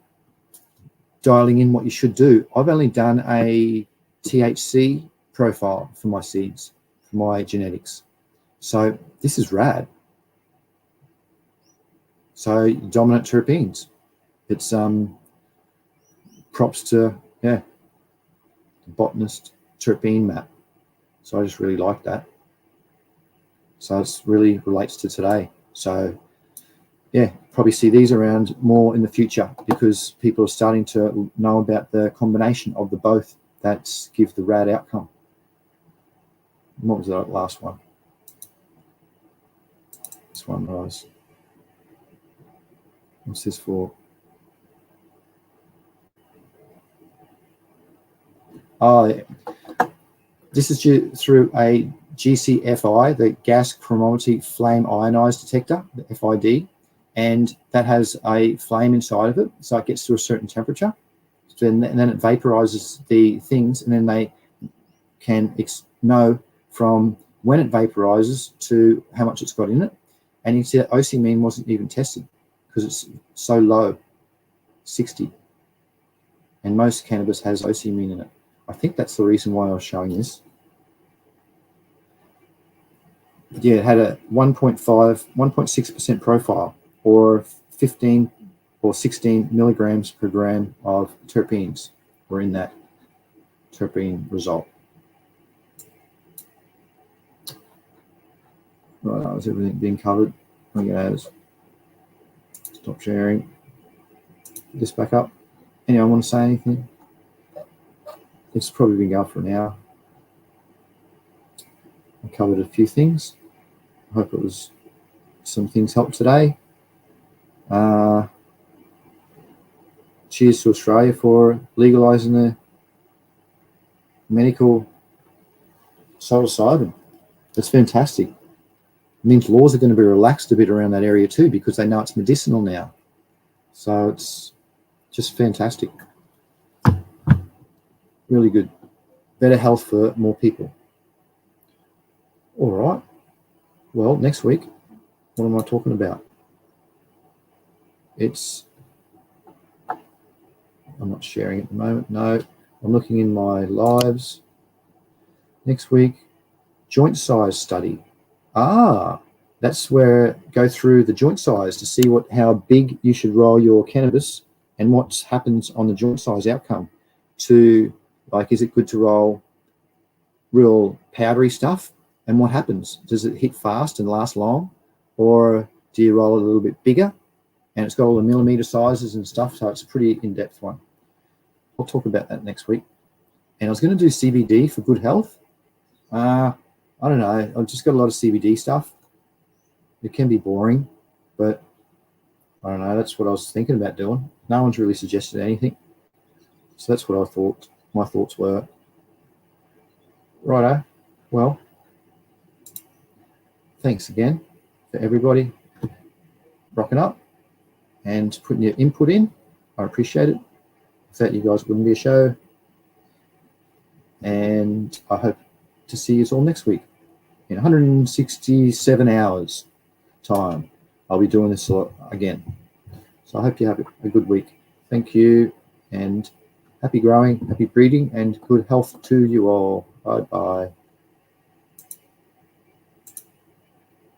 dialing in what you should do. I've only done a THC profile for my seeds, for my genetics. So this is rad. So dominant terpenes. It's props to the botanist terpene map. So I just really like that. So it really relates to today. So yeah, probably see these around more in the future because people are starting to know about the combination of the both that give the rad outcome. What was that last one? This one was, what's this for? Oh, this is through a GCFI, the gas chromatography flame ionized detector, the FID, and that has a flame inside of it, so it gets to a certain temperature, and then it vaporizes the things, and then they can know from when it vaporizes to how much it's got in it. And you can see that OC wasn't even tested because it's so low, 60, and most cannabis has OC in it. I think that's the reason why I was showing this. But yeah, it had a 1.6% profile, or 15 or 16 milligrams per gram of terpenes were in that terpene result. Right, is everything being covered? I'm going to stop sharing this back up. Anyone want to say anything? It's probably been going for an hour. I covered a few things. I hope it was some things helped today. Cheers to Australia for legalising the medical psilocybin. That's fantastic. It means laws are going to be relaxed a bit around that area too because they know it's medicinal now. So it's just fantastic. Really good. Better health for more people. All right. Well, next week, what am I talking about? I'm not sharing at the moment. No, I'm looking in my lives. Next week, joint size study. That's where go through the joint size to see how big you should roll your cannabis and what happens on the joint size outcome. To like, is it good to roll real powdery stuff? And what happens? Does it hit fast and last long? Or do you roll it a little bit bigger? And it's got all the millimeter sizes and stuff, so it's a pretty in-depth one. I'll talk about that next week. And I was going to do CBD for good health. I don't know. I've just got a lot of CBD stuff. It can be boring, but I don't know. That's what I was thinking about doing. No one's really suggested anything. So that's what I thought my thoughts were. Righto. Well, thanks again for everybody rocking up and putting your input in. I appreciate it. Without you guys, it wouldn't be a show. And I hope to see you all next week in 167 hours time. I'll be doing this again. So I hope you have a good week. Thank you, and happy growing, happy breeding, and good health to you all. Bye-bye.